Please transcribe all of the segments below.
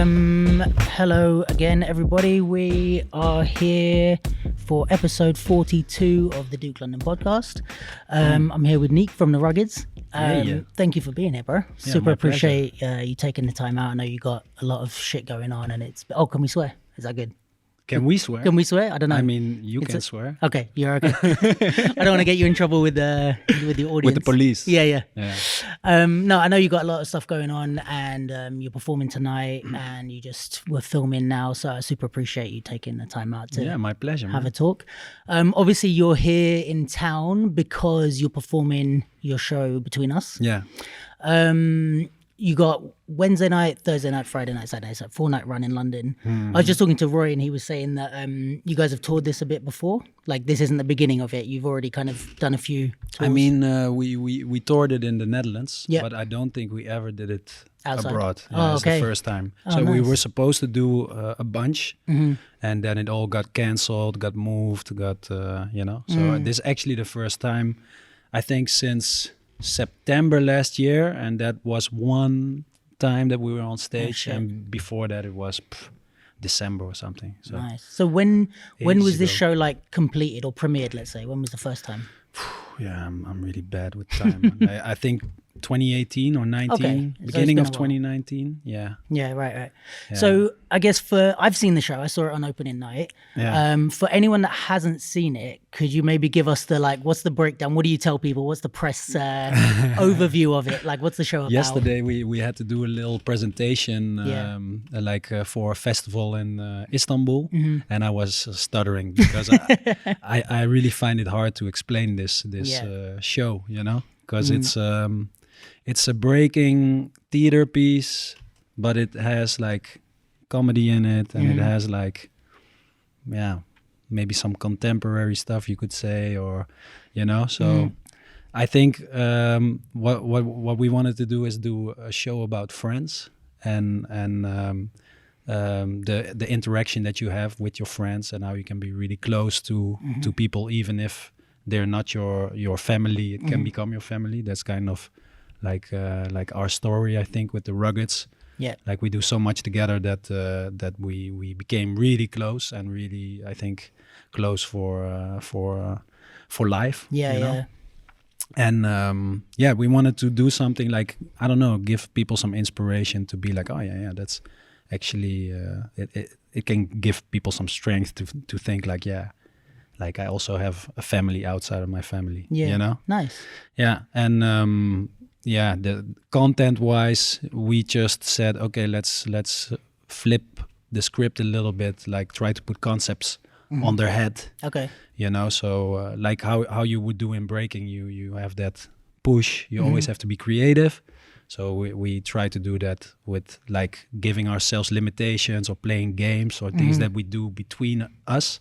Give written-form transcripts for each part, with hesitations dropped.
Hello again, everybody. We are here for episode 42 of the Duke London podcast. I'm here with Niek from the Ruggeds. Thank you for being here, bro. Super appreciate you taking the time out. I know you got a lot of shit going on, and it's. Oh, can we swear? Is that good? Can we swear? Can we swear? I don't know. I mean, you can swear. Okay, you're okay. I don't want to get you in trouble with the audience. With the police. Yeah. No, I know you got a lot of stuff going on, and you're performing tonight, and you just were filming now. So I super appreciate you taking the time out to my pleasure, have a talk. Obviously, you're here in town because you're performing your show Between Us. Yeah. You got Wednesday night, Thursday night, Friday night, Saturday night, so 4-night run in London. I was just talking to Roy and he was saying that you guys have toured this a bit before. Like this isn't the beginning of it. You've already kind of done a few tours. I mean, we toured it in the Netherlands, but I don't think we ever did it outside abroad. Yeah, it's the first time. Oh, so nice. we were supposed to do a bunch and then it all got cancelled, got moved, So this is actually the first time, I think, since September last year, and that was one time that we were on stage, and before that it was December or something. So nice. So when was this ago. show like completed or premiered? Let's say when was the first time? Yeah, I'm really bad with time. I think 2018 or 19, Okay. So beginning it's of been a while. 2019. Yeah. Yeah, right. Yeah. So I guess I've seen the show. I saw it on opening night. Yeah. For anyone that hasn't seen it, could you maybe give us what's the breakdown? What do you tell people? What's the press overview of it? Like, what's the show about? Yesterday we had to do a little presentation, for a festival in Istanbul, and I was stuttering because I really find it hard to explain this show, because it's a breaking theater piece, but it has like comedy in it, and it has like, maybe some contemporary stuff you could say, or, so I think what we wanted to do is do a show about friends and the interaction that you have with your friends and how you can be really close to people, even if they're not your family. It can become your family. That's kind of like our story, I think, with the Ruggeds. Yeah. Like we do so much together that we became really close, and really, I think, close for life. Yeah. And we wanted to do something like, I don't know, give people some inspiration to be like, oh yeah, that's actually it can give people some strength to think like, like I also have a family outside of my family. Yeah. Nice. Yeah. And the content wise, we just said, okay, let's flip the script a little bit, like try to put concepts on their head. Okay. So like how you would do in breaking, you have that push, you always have to be creative. So we try to do that with like giving ourselves limitations or playing games or things that we do between us,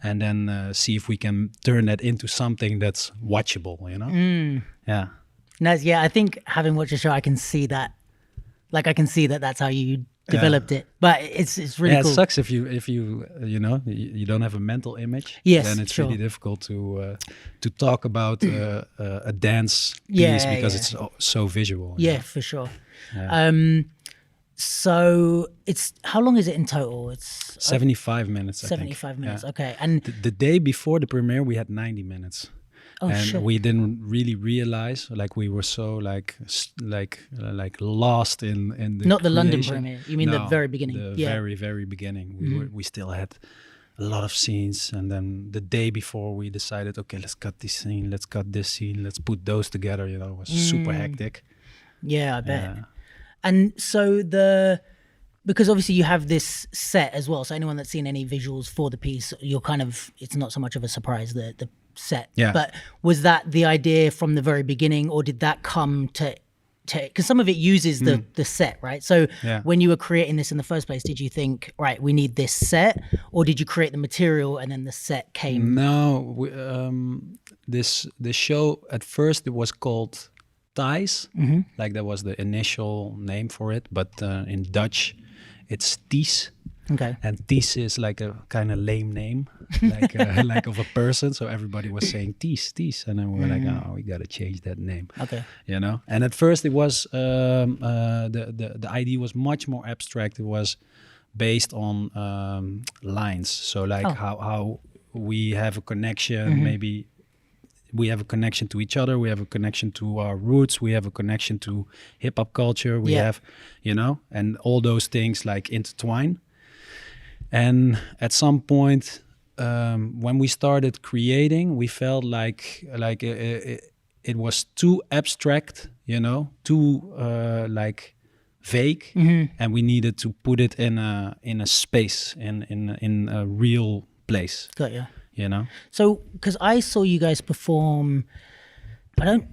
and then see if we can turn that into something that's watchable, Yeah. Nice. Yeah, I think having watched the show, I can see that. Like, I can see that that's how you developed it. But it's really cool. It sucks if you don't have a mental image. Yes, then it's sure. really difficult to talk about a dance piece because it's so visual. Yeah, for sure. Yeah. So it's, how long is it in total? It's 75 minutes. 75 minutes. Yeah. Okay. And the day before the premiere, we had 90 minutes. We didn't really realize, like we were so like lost in the not the creation. London premiere. You mean the very beginning? The very, very beginning. We still had a lot of scenes, and then the day before we decided, okay, let's cut this scene, let's cut this scene, let's put those together. It was super hectic. Yeah, I bet. And so because obviously you have this set as well, so anyone that's seen any visuals for the piece, it's not so much of a surprise, the set. Yeah. But was that the idea from the very beginning, or did that come to because some of it uses the set, right? So when you were creating this in the first place, did you think, right, we need this set, or did you create the material and then the set came? No, this show at first it was called Ties, like that was the initial name for it, but in Dutch it's Ties. Okay. And Ties is like a kind of lame name, like like of a person. So everybody was saying Ties, and then we were like, oh, we gotta change that name. Okay. You know. And at first it was the idea was much more abstract. It was based on lines. So like how we have a connection, maybe. We have a connection to each other. We have a connection to our roots. We have a connection to hip hop culture. We have, you know, and all those things like intertwine. And at some point, when we started creating, we felt like it was too abstract, you know, too like vague, and we needed to put it in a space, in a real place. Got you. You know, so because I saw you guys perform, I don't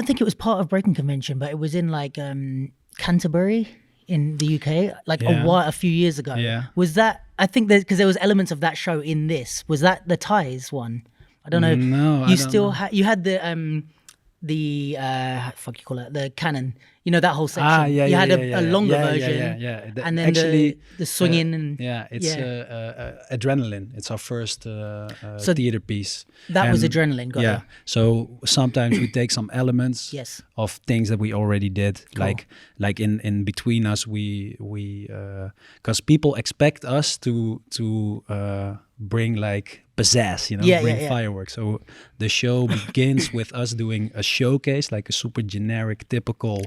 think it was part of Breakin Convention, but it was in like Canterbury in the UK, like a few years ago. Yeah. Was that? I think that because there was elements of that show in this. Was that the Ties one? I don't know. No, you still you had the fuck you call it, the canon. You know, that whole section. You had a longer version. And then actually, the swinging and it's Adrenaline. It's our first theater piece. That was Adrenaline. Got it. So sometimes we take some elements of things that we already did, like in between us. We because people expect us to bring like pizzazz, you know, bring fireworks. So the show begins with us doing a showcase, like a super generic, typical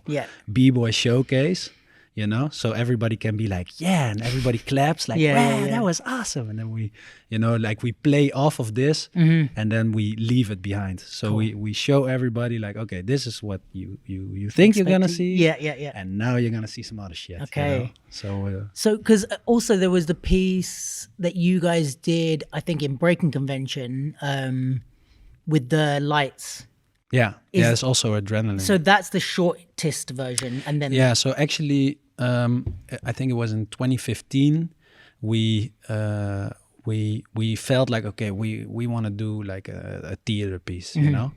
b-boy showcase, you know, so everybody can be like, and everybody claps like, that was awesome. And then we, you know, like we play off of this and then we leave it behind. So we show everybody like, okay, this is what you think you're gonna see. And now you're gonna see some other shit. Okay. You know? So because also there was the piece that you guys did, I think in Breakin Convention, with the lights. It's also Adrenaline. So that's the shortest version, and then so actually, I think it was in 2015. We felt like, okay, we want to do like a theater piece, you know,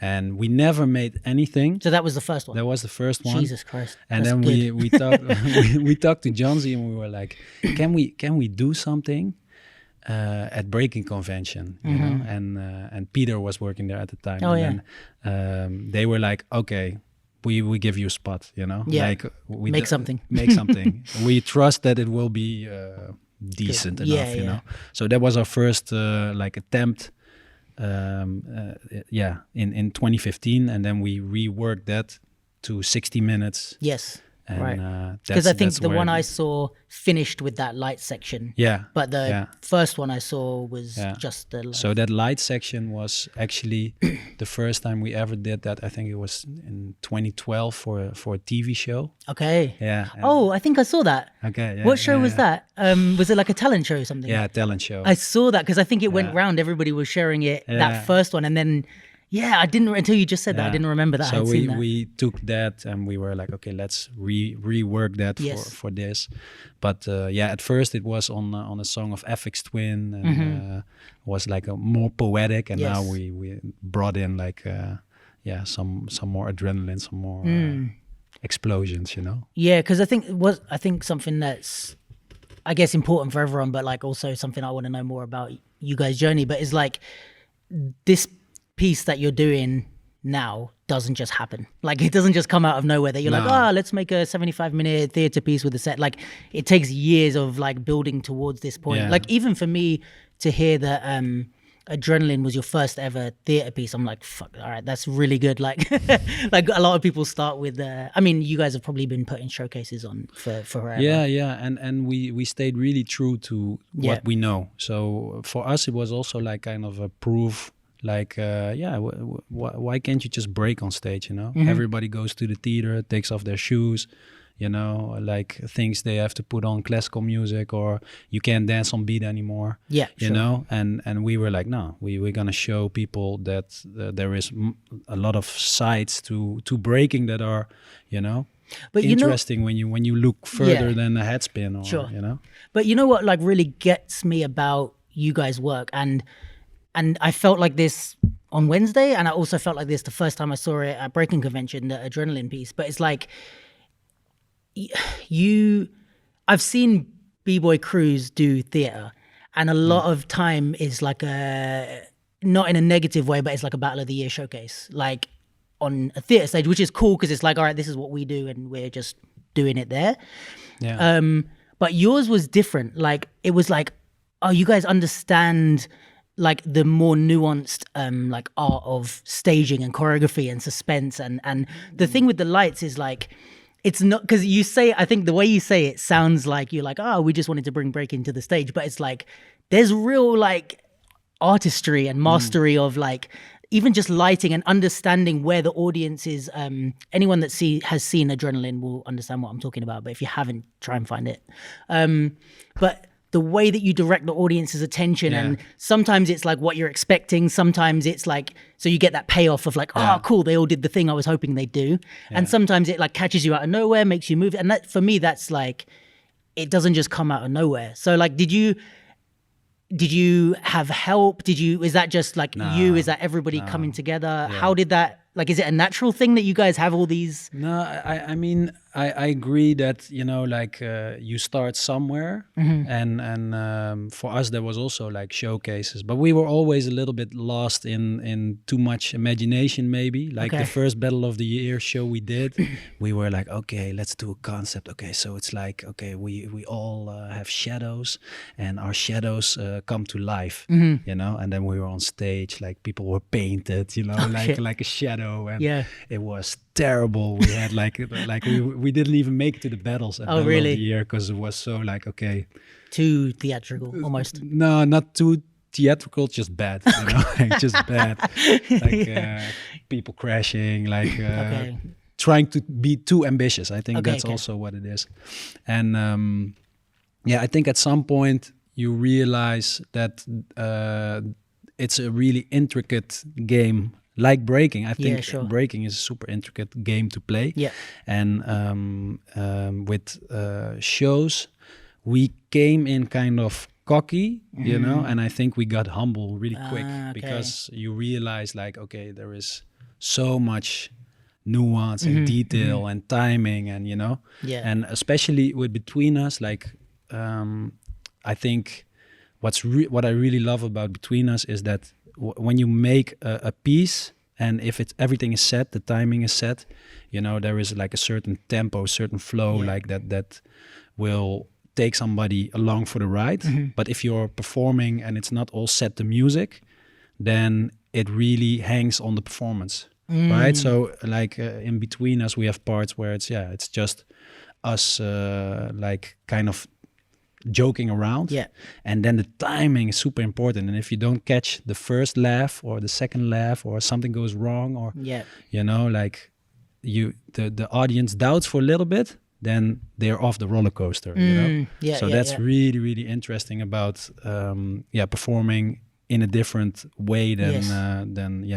and we never made anything. So that was the first one. That was the first one. Jesus Christ! And then we talked we talked to Johnsy and we were like, can we do something? At Breakin Convention, you know, and Peter was working there at the time. Then they were like, okay, we give you a spot, you know, like we make something. We trust that it will be decent enough, you know. So that was our first like attempt, in 2015, and then we reworked that to 60 minutes. Yes. And, right, because I think the one I saw finished with that light section. But the first one I saw was just the light. So that light section was actually the first time we ever did that. I think it was in 2012 for a TV show. Okay. Yeah. Oh, I think I saw that. Okay. Yeah, what show was that? Was it like a talent show or something? Yeah, talent show. I saw that because I think it went round. Everybody was sharing it. That first one, and then. Yeah, I didn't until you just said that. I didn't remember that. So we took that and we were like, okay, let's rework that for this. But at first it was on a song of FX Twin and was like a more poetic. And now we brought in like some more adrenaline, some more explosions, you know. Yeah, because I think something that's I guess important for everyone, but like also something I want to know more about you guys' journey. But it's like this piece that you're doing now doesn't just happen. Like it doesn't just come out of nowhere that you're like, let's make a 75-minute theater piece with a set. Like it takes years of like building towards this point. Like even for me to hear that Adrenaline was your first ever theater piece, I'm like, fuck, all right, that's really good. Like like a lot of people start with I mean, you guys have probably been putting showcases on for forever. And we stayed really true to what we know. So for us it was also like kind of a proof. Like, why can't you just break on stage, you know? Everybody goes to the theater, takes off their shoes, you know, like thinks they have to put on classical music or you can't dance on beat anymore, you know? And we were like, no, we're going to show people that there is a lot of sides to breaking that are, you know, but interesting when you look further than a head spin or, you know? But you know what, like really gets me about you guys' work and I felt like this on Wednesday, and I also felt like this the first time I saw it at Breakin Convention, the Adrenaline piece. But it's like I've seen b-boy crews do theater, and a lot of time is like a, not in a negative way, but it's like a battle of the year showcase, like on a theater stage, which is cool because it's like, all right, this is what we do and we're just doing it there. Yeah. But yours was different. Like it was like, oh, you guys understand like the more nuanced like art of staging and choreography and suspense, and the thing with the lights is like, it's not, because you say, I think the way you say it sounds like you're like, oh, we just wanted to bring Breakin to the stage, but it's like there's real like artistry and mastery of like even just lighting and understanding where the audience is. Anyone that has seen Adrenaline will understand what I'm talking about, but if you haven't, try and find it. But the way that you direct the audience's attention, and sometimes it's like what you're expecting, sometimes it's like, so you get that payoff of like, oh cool, they all did the thing I was hoping they'd do. And sometimes it like catches you out of nowhere, makes you move, and that for me, that's like, it doesn't just come out of nowhere. So like, did you have help? Is that just like you? Is that everybody coming together? How did that, like, is it a natural thing that you guys have all these? No, I mean, I agree that, you know, like you start somewhere, and for us there was also like showcases, but we were always a little bit lost in too much imagination, maybe. Like the first Battle of the Year show we did, we were like, okay, let's do a concept. Okay, so it's like, okay, we all have shadows, and our shadows come to life, you know, and then we were on stage, like people were painted, you know, like a shadow, and it was terrible. We had like we didn't even make it to the battles at the end of the year because it was so like, okay, too theatrical almost. No, not too theatrical, just bad, you know, like just bad, like people crashing, like trying to be too ambitious. I think that's also what it is. And I think at some point you realize that it's a really intricate game. Like breaking, I think breaking is a super intricate game to play. Yeah. And with shows, we came in kind of cocky, you know, and I think we got humble really quick because you realize like, okay, there is so much nuance and detail and timing, and you know, and especially with Between Us, like I think what I really love about Between Us is that when you make a piece, and if everything is set, the timing is set, you know, there is like a certain tempo, certain flow, like that will take somebody along for the ride. But if you're performing and it's not all set to music, then it really hangs on the performance, right? So like in Between Us, we have parts where it's just us like kind of joking around, and then the timing is super important, and if you don't catch the first laugh or the second laugh, or something goes wrong, or you know, like the audience doubts for a little bit, then they're off the roller coaster, you know. So that's really, really interesting about performing in a different way than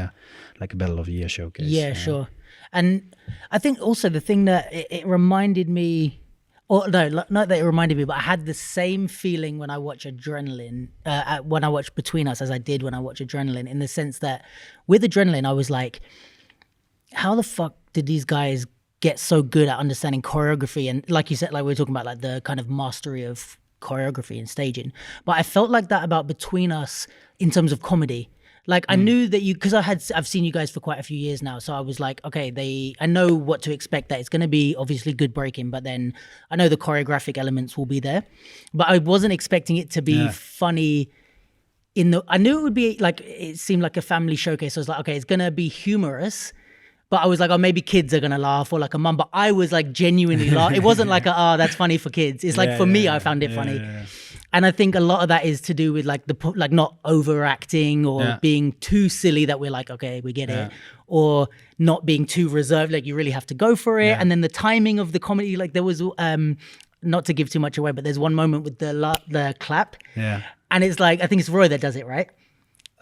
like a Battle of the Year showcase. Sure. And I think also the thing that it reminded me, or no, not that it reminded me, but I had the same feeling when I watch Adrenaline, when I watch Between Us, as I did when I watch Adrenaline, in the sense that with Adrenaline, I was like, how the fuck did these guys get so good at understanding choreography? And like you said, like we were talking about like the kind of mastery of choreography and staging. But I felt like that about Between Us in terms of comedy. Like I knew that because I've seen you guys for quite a few years now, so I was like, okay, I know what to expect. That it's going to be obviously good breaking, but then I know the choreographic elements will be there. But I wasn't expecting it to be funny. I knew it would be like, it seemed like a family showcase. So I was like, okay, it's going to be humorous. But I was like, oh, maybe kids are going to laugh, or like a mum. But I was like genuinely laughing. It wasn't like, that's funny for kids. It's like, for me, I found it funny. And I think a lot of that is to do with like like not overacting or being too silly that we're like, okay, we get it. Or not being too reserved, like you really have to go for it. And then the timing of the comedy, like there was, not to give too much away, but there's one moment with the clap. Yeah. And it's like, I think it's Roy that does it, right?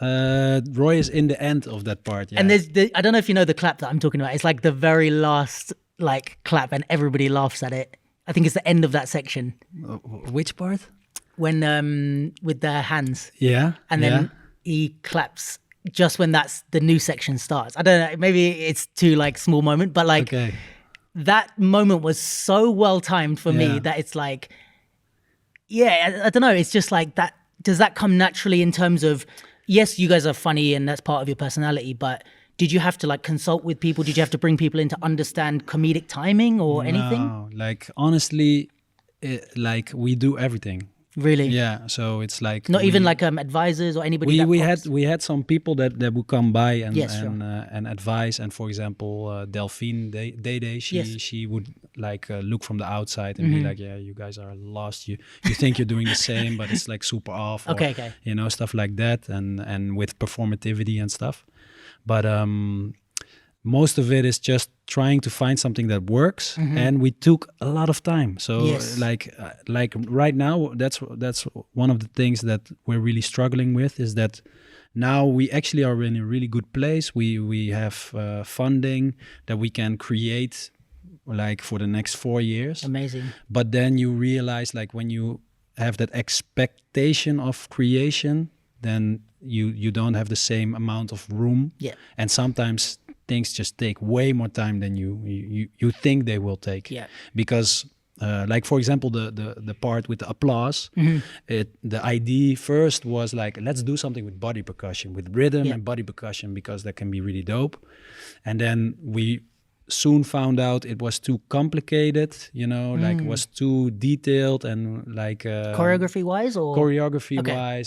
Roy is in the end of that part. Yeah. And there's I don't know if you know the clap that I'm talking about. It's like the very last like clap, and everybody laughs at it. I think it's the end of that section. Which part? When with their hands. Yeah. And then he claps just when that's the new section starts. I don't know, maybe it's too like small moment, but like that moment was so well timed for me that it's like yeah, I don't know. It's just like that. Does that come naturally in terms of, yes, you guys are funny and that's part of your personality, but did you have to like consult with people? Did you have to bring people in to understand comedic timing or anything? No, like honestly, like we do everything. Really? Yeah, so it's like Not even like advisors or anybody. we had some people that would come by and Yes, sure. and advise. And for example, Delphine Day, she would like look from the outside and be like, yeah, you guys are lost. You think you're doing the same, but it's like super off. Or, Okay. You know, stuff like that, and with performativity and stuff. But most of it is just trying to find something that works, and we took a lot of time. So like right now, that's one of the things that we're really struggling with, is that now we actually are in a really good place. We have funding that we can create like for the next 4 years. Amazing. But then you realize, like, when you have that expectation of creation, then you don't have the same amount of room. Yeah. And sometimes things just take way more time than you think they will take. Yeah. Because like for example, the part with the applause, the idea first was like, let's do something with body percussion, with rhythm and body percussion, because that can be really dope. And then we soon found out it was too complicated, you know, like it was too detailed, and like choreography wise,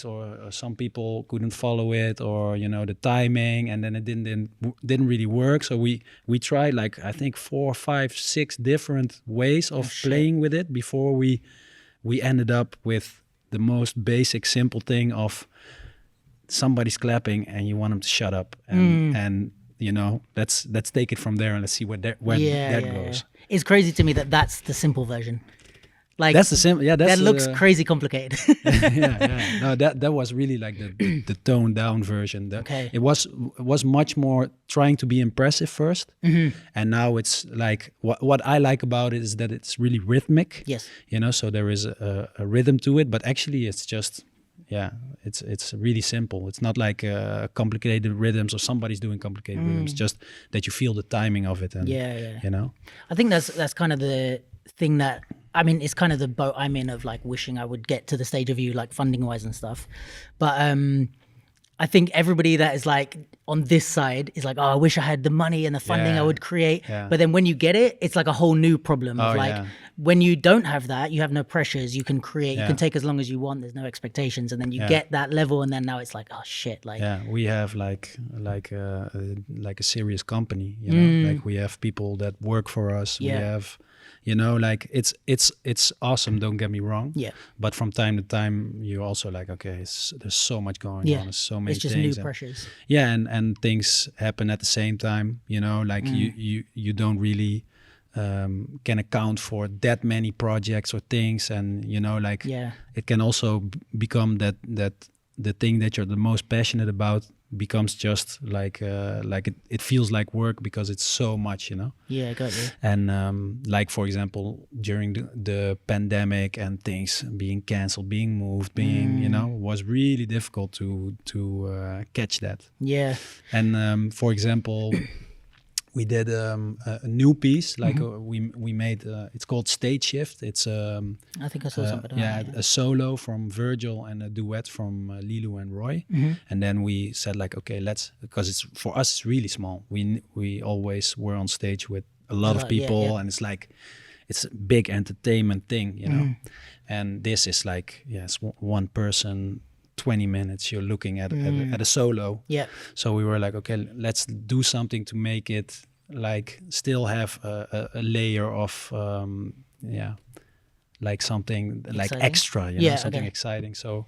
or some people couldn't follow it, or you know, the timing, and then it didn't really work. So we tried like, I think 4, 5, 6 different ways of playing with it before we ended up with the most basic simple thing of somebody's clapping and you want them to shut up, and you know, let's take it from there and let's see where that goes. Yeah. It's crazy to me that that's the simple version. Like that's the simple. Yeah, that looks crazy complicated. yeah. No, that was really like the toned down version. It was much more trying to be impressive first, and now it's like what I like about it is that it's really rhythmic. Yes. You know, so there is a rhythm to it, but actually it's just. Yeah, it's really simple. It's not like complicated rhythms or somebody's doing complicated rhythms. Just that you feel the timing of it, and you know. I think that's kind of the thing that, I mean, it's kind of the boat I'm in of like wishing I would get to the stage of you, like funding wise and stuff. But I think everybody that is like on this side is like, oh, I wish I had the money and the funding I would create. Yeah. But then when you get it, it's like a whole new problem. Of like when you don't have that, you have no pressures. You can create, you can take as long as you want. There's no expectations. And then you get that level. And then now it's like, oh shit. Like, we have like a serious company, you know, like we have people that work for us. We have, you know, like it's awesome. Don't get me wrong. Yeah. But from time to time, you're also like, okay, there's so much going on. There's so many things. It's just new pressures. Yeah, and things happen at the same time. You know, like you don't really can account for that many projects or things, and you know, like it can also become that the thing that you're the most passionate about becomes just like it feels like work because it's so much, you know. Yeah, I got you. And like for example, during the pandemic and things being canceled, being moved, being you know, was really difficult to catch that. Yeah. And for example, we did a new piece, like we made. It's called Stage Shift. It's I think I saw something. A solo from Virgil and a duet from Lilu and Roy. And then we said like, okay, because it's for us it's really small. We always were on stage with a lot of people, and it's like it's a big entertainment thing, you know. And this is like it's one person. 20 minutes you're looking at a solo. Yeah. So we were like, okay, let's do something to make it like still have a layer of like something exciting. Like extra, you know, something exciting. So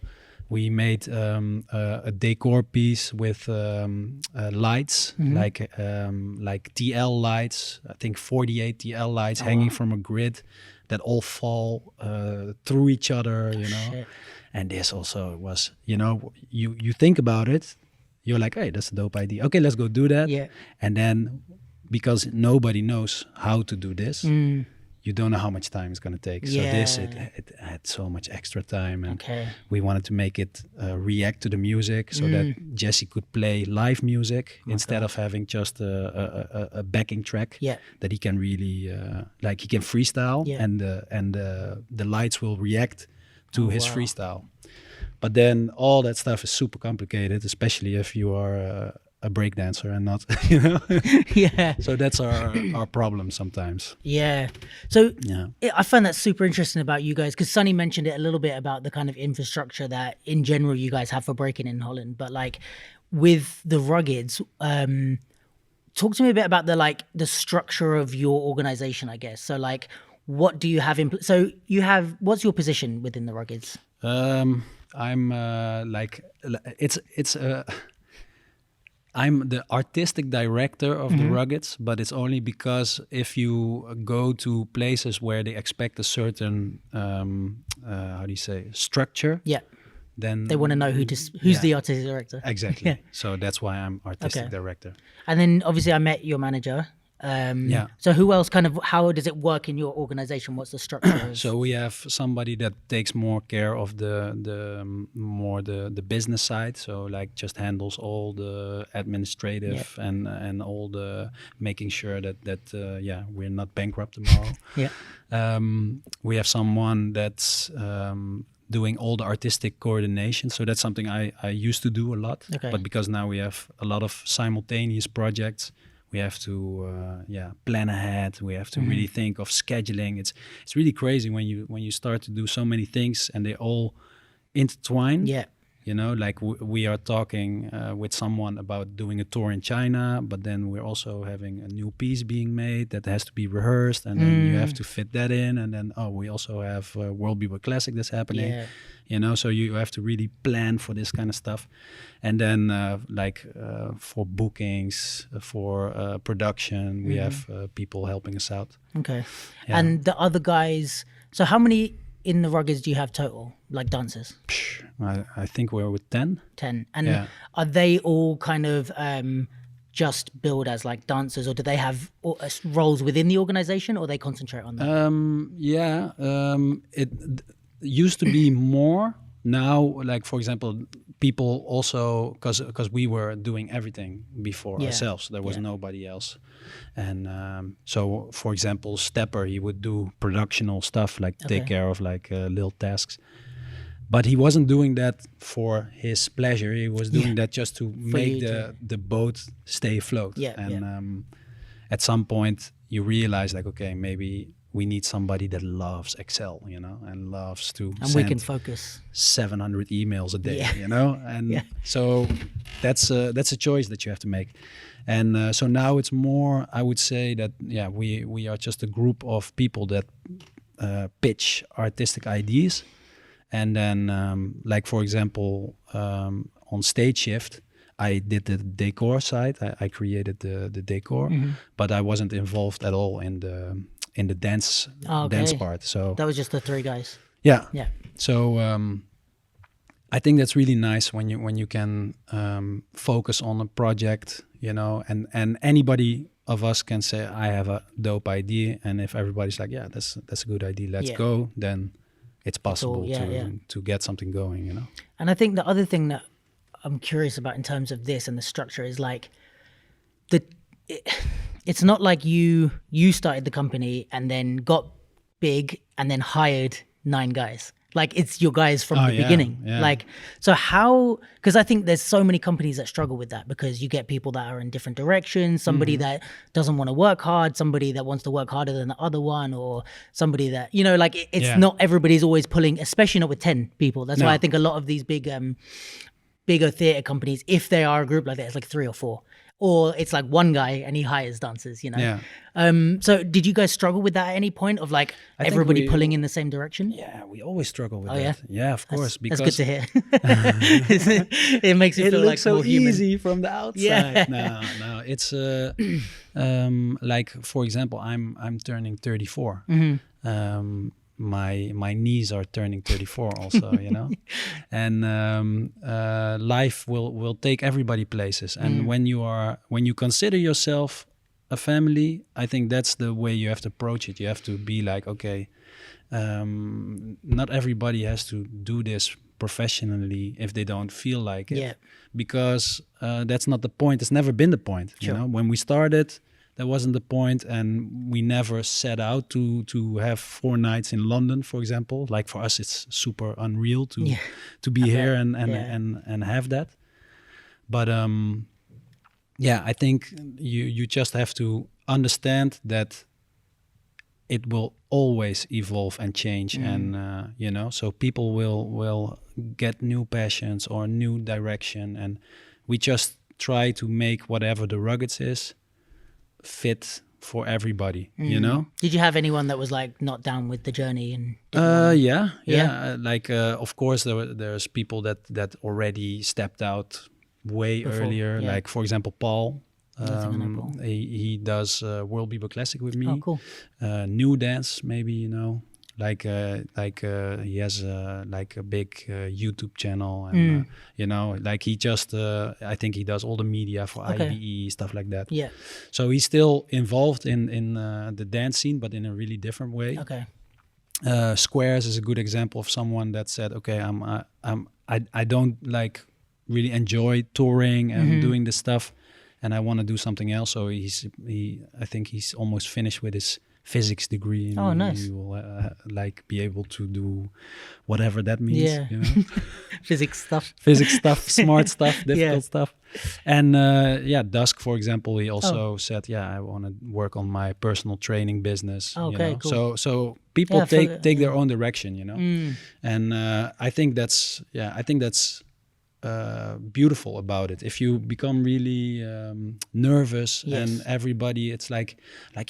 we made a decor piece with lights, like TL lights. I think 48 TL lights hanging from a grid that all fall through each other, you know. Shit. And this also was, you know, you think about it, you're like, hey, that's a dope idea. Okay, let's go do that. Yeah. And then because nobody knows how to do this, you don't know how much time it's going to take. So it had so much extra time. And we wanted to make it react to the music so that Jesse could play live music instead of having just a backing track that he can really, like he can freestyle and the lights will react to his freestyle. But then all that stuff is super complicated, especially if you are a breakdancer and not, you know. Yeah. So that's our problem sometimes. Yeah. So I find that super interesting about you guys, because Sonny mentioned it a little bit about the kind of infrastructure that in general you guys have for breaking in Holland. But like with the Ruggeds, talk to me a bit about the structure of your organization, I guess. So like, what do you have in? So you have, what's your position within the Ruggeds? I'm I'm the artistic director of the Ruggeds, but it's only because if you go to places where they expect a certain, how do you say, structure, then they want to know who's the artistic director. Exactly. Yeah. So that's why I'm artistic director. And then obviously I met your manager. So who else how does it work in your organization? What's the structure? So we have somebody that takes more care of the business side. So like just handles all the administrative and all the making sure that we're not bankrupt tomorrow. We have someone that's doing all the artistic coordination. So that's something I used to do a lot. But because now we have a lot of simultaneous projects, we have to plan ahead. We have to really think of scheduling. It's really crazy when you start to do so many things and they all intertwine. Yeah. You know, like we are talking with someone about doing a tour in China, but then we're also having a new piece being made that has to be rehearsed, and then you have to fit that in. And then we also have World Bebop Classic that's happening. Yeah. You know, so you have to really plan for this kind of stuff. And then for bookings, for production, we have people helping us out. Okay. Yeah. And the other guys, so how many in the Ruggeds do you have total, like dancers? I think we're with 10. 10. And are they all kind of just billed as like dancers, or do they have roles within the organization, or they concentrate on that? It used to be more. Now, like for example, people also, because we were doing everything before ourselves, there was nobody else. And so for example, Stepper, he would do productional stuff, like take care of like little tasks, but he wasn't doing that for his pleasure. He was doing that just to make the boat stay afloat. At some point you realize like, okay, maybe we need somebody that loves Excel, you know, and loves to and we can focus 700 emails a day, you know, and so that's a choice that you have to make. And so now it's more, I would say that we are just a group of people that pitch artistic ideas, and then like for example on Stage Shift, I did the decor side. I created the decor, but I wasn't involved at all in the dance dance part. So that was just the 3 guys. Yeah. So I think that's really nice when you can focus on a project, you know, and anybody of us can say, I have a dope idea, and if everybody's like, yeah, that's a good idea, let's go, then it's possible to get something going, you know. And I think the other thing that I'm curious about in terms of this and the structure is like it's not like you started the company and then got big and then hired 9 guys. Like it's your guys from the beginning. Yeah. Like, so how, because I think there's so many companies that struggle with that, because you get people that are in different directions, somebody that doesn't want to work hard, somebody that wants to work harder than the other one, or somebody that, you know, like it's not everybody's always pulling, especially not with 10 people. That's why I think a lot of these bigger theater companies, if they are a group like that, it's like 3 or 4. Or it's like one guy and he hires dancers, you know? Yeah. So did you guys struggle with that at any point of like everybody pulling in the same direction? Yeah, we always struggle with that. Yeah, of course. Because that's good to hear. It makes it feel like so more human. Easy from the outside. No. It's like, for example, I'm turning 34. My knees are turning 34 also, you know, and life will take everybody places. And when you consider yourself a family, I think that's the way you have to approach it. You have to be like, okay, not everybody has to do this professionally if they don't feel like it, because that's not the point. It's never been the point. You know, when we started, that wasn't the point, and we never set out to have 4 nights in London, for example. Like for us, it's super unreal to be here and have that. But I think you just have to understand that it will always evolve and change, and so people will get new passions or new direction, and we just try to make whatever the Ruggeds is fit for everybody. Did you have anyone that was like not down with the journey? And like of course there's people that already stepped out way earlier, like for example Paul. He does World Bebop Classic with me. Oh, cool. New Dance, maybe he has like a big YouTube channel, and like he just I think he does all the media for IBE, stuff like that. Yeah. So he's still involved in the dance scene, but in a really different way. Okay. Squares is a good example of someone that said, okay, I don't like really enjoy touring and doing this stuff, and I want to do something else. So I think he's almost finished with his physics degree, and nice. he will like be able to do whatever that means. Yeah. Physics stuff, smart stuff, difficult stuff. And Dusk, for example, he also said, I want to work on my personal training business. Okay, cool. So people take their own direction, and I think that's beautiful about it. If you become really nervous, and everybody, it's like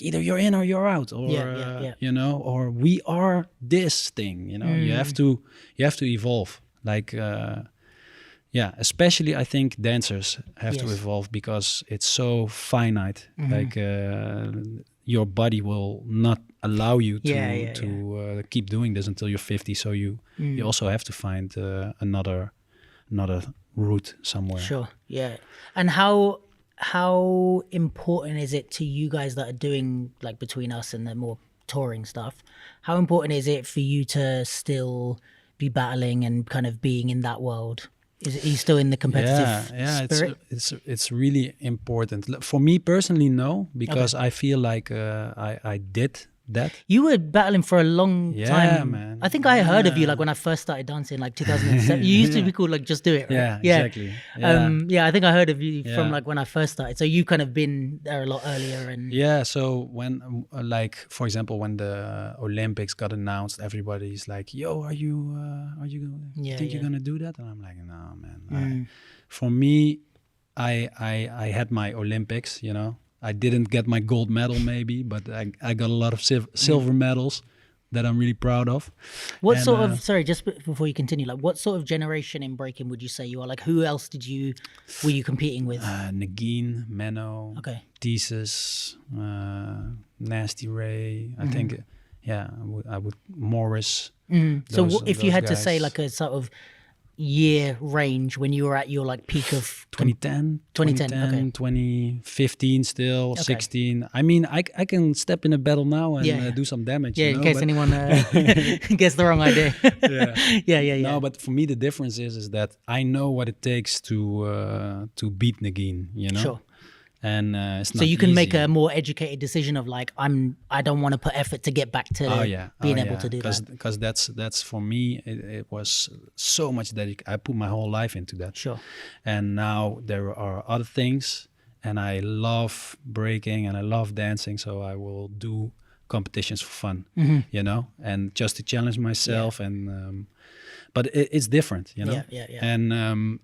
either you're in or you're out, or or we are this thing. You have to evolve. Like especially I think dancers have to evolve, because it's so finite. Like your body will not allow you to keep doing this until you're 50. So you also have to find another route somewhere. Sure. Yeah. And how important is it to you guys that are doing, like, between us and the more touring stuff, how important is it for you to still be battling and kind of being in that world? Are you still in the competitive spirit? It's really important. For me personally, no, because I feel like I did that. You were battling for a long time. Man. I think I heard of you like when I first started dancing, like 2007. You used to be called like Just Do It, right? Exactly. I think I heard of you from like when I first started. So you kind of been there a lot earlier. And so when like for example when the Olympics got announced, everybody's like, "Yo, are you think you're gonna do that?" And I'm like, "No, man." For me, I had my Olympics, I didn't get my gold medal maybe, but I got a lot of silver medals that I'm really proud of. What sort of, sorry, just before you continue, like what sort of generation in breaking would you say you are? Like who else were you competing with? Nagin, Menno, Thesis, Nasty Ray, I think, I would Morris. So if you had to say like a sort of year range when you were at your like peak of 2010, 2015 still, 16. I mean, I can step in a battle now and do some damage. In case anyone gets the wrong idea. Yeah. No, but for me the difference is that I know what it takes to beat Nagin, Sure. And it's not so you can easy. make a more educated decision of like I don't want to put effort to get back to being able to do that. Because that's for me it was so much I put my whole life into that. Sure. And now there are other things, and I love breaking and I love dancing, so I will do competitions for fun, and just to challenge myself and. But it's different, Yeah. And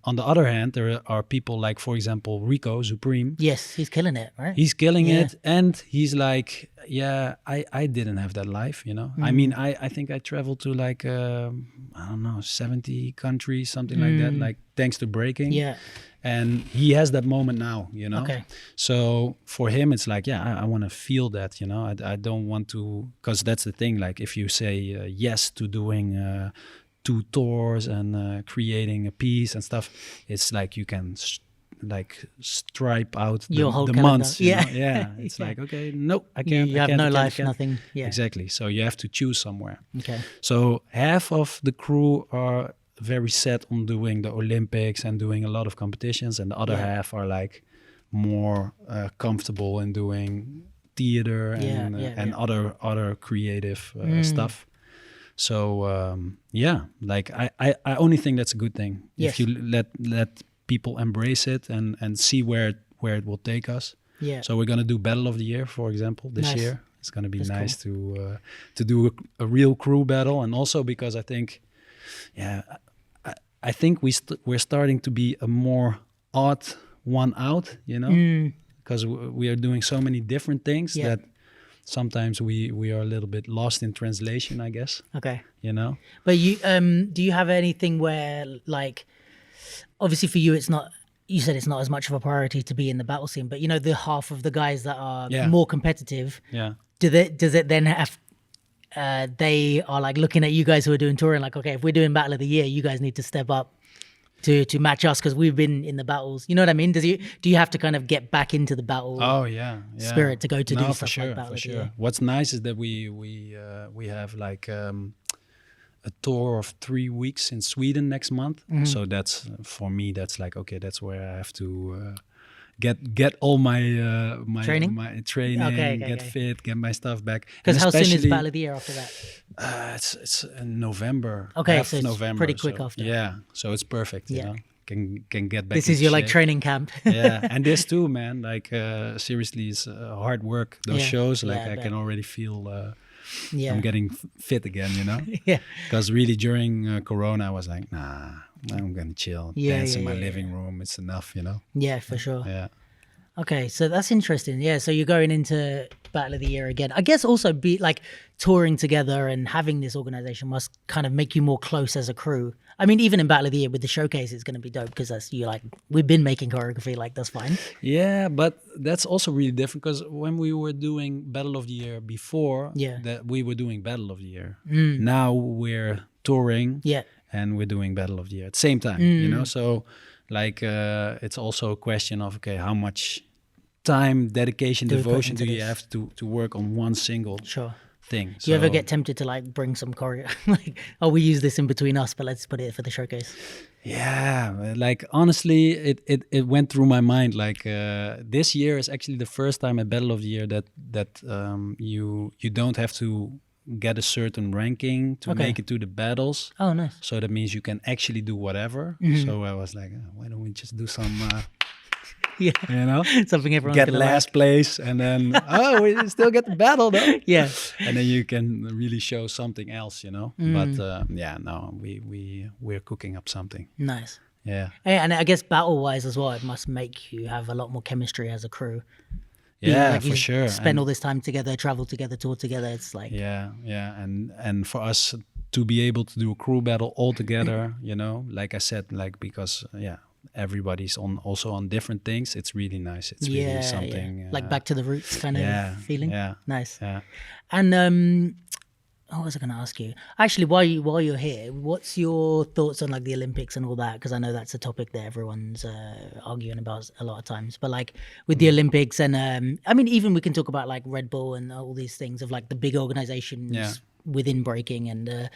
on the other hand, there are people like, for example, Rico Supreme. Yes, he's killing it, right? He's killing it, and he's like, I didn't have that life, I mean, I think I traveled to like, I don't know, 70 countries, something like that, like thanks to breaking. Yeah. And he has that moment now, Okay. So for him, it's like, I want to feel that, I don't want to, because that's the thing, like if you say yes to doing 2 tours and creating a piece and stuff, it's like you can stripe out the months. It's like, okay, no, I can't. You have no life, nothing. Yeah, exactly. So you have to choose somewhere. Okay. So half of the crew are very set on doing the Olympics and doing a lot of competitions, and the other half are like, more comfortable in doing theater and other creative stuff. So like I only think that's a good thing. If you let people embrace it and see where it will take us. Yeah. So we're gonna do Battle of the Year, for example, this year. It's gonna be nice to do a real crew battle, and also because I think, I think we're starting to be a more odd one out, you know, because we are doing so many different things that sometimes we are a little bit lost in translation, I guess. Okay. You know. But you do you have anything where, like, obviously for you it's not, you said it's not as much of a priority to be in the battle scene, but you know, the half of the guys that are more competitive, does it then have they are like looking at you guys who are doing touring like, okay, if we're doing Battle of the Year, you guys need to step up to match us because we've been in the battles, you know what I mean? Do you have to kind of get back into the battle spirit to go to do stuff like Battle of the Year? What's nice is that we have like a tour of 3 weeks in Sweden next month. So that's, for me, that's like, okay, that's where I have to get all my training, get fit, get my stuff back. Because how soon is Battle of the Year after that? It's in November. Okay, so it's November, pretty quick after. Yeah, so it's perfect. You know, can get back. This is your like training camp. And this too, man. Like seriously, it's hard work. Those shows, like I can already feel. I'm getting fit again, you know. Because really during Corona, I was like, nah, I'm gonna chill, dance in my living room. It's enough, you know. Yeah, for sure. Yeah. Okay, so that's interesting. Yeah, so you're going into Battle of the Year again. I guess also be like touring together and having this organization must kind of make you more close as a crew. I mean, even in Battle of the Year with the showcase, it's going to be dope because that's you like we've been making choreography, like that's fine. Yeah, but that's also really different because when we were doing Battle of the Year before, that we were doing Battle of the Year. Now we're touring, and we're doing Battle of the Year at the same time. You know, so like it's also a question of okay, how much time, dedication, devotion do you have to work on one single thing? Do you ever get tempted to like bring some choreo? Like, oh, we use this in between us, but let's put it for the showcase. Yeah, like honestly, it went through my mind. Like this year is actually the first time at Battle of the Year that you don't have to get a certain ranking to make it to the battles. Oh, nice. So that means you can actually do whatever. So I was like, why don't we just do some... you know, something everyone get last place, and then we still get the battle though. And then you can really show something else, you know. But we're cooking up something nice. Yeah, and I guess battle wise as well, it must make you have a lot more chemistry as a crew. Yeah, for sure. Spend all this time together, travel together, tour together. It's like and for us to be able to do a crew battle all together, you know, like I said, like because everybody's also on different things. It's really nice. It's really something like back to the roots kind of feeling. Nice. And what was I going to ask you? Actually, while you're here, what's your thoughts on like the Olympics and all that? Because I know that's a topic that everyone's arguing about a lot of times. But like with the Olympics and I mean, even we can talk about like Red Bull and all these things of like the big organizations within breaking and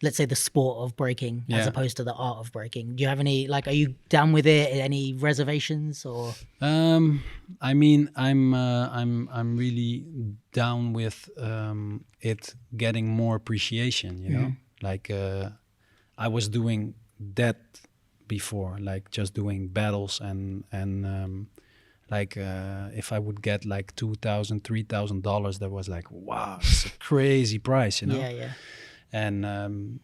let's say the sport of breaking as opposed to the art of breaking. Do you have any, like, are you down with it? Any reservations or? I mean, I'm really down with it getting more appreciation, you know, like I was doing that before, like just doing battles and like if I would get like $2,000, $3,000, that was like, wow, it's a crazy price, you know? Yeah. And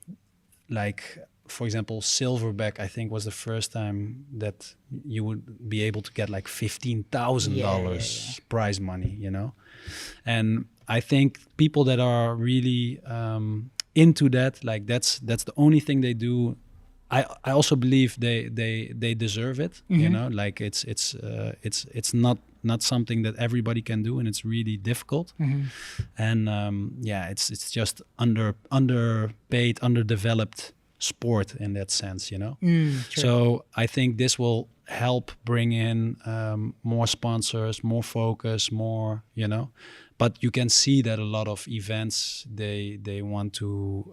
like, for example, silverback, I think was the first time that you would be able to get like $15,000 prize money, you know? And I think people that are really into that, like that's the only thing they do. I also believe they deserve it, you know, like it's not something that everybody can do, and it's really difficult. And it's just underpaid, underdeveloped sport in that sense, you know. So I think this will help bring in more sponsors, more focus, more, you know. But you can see that a lot of events they want to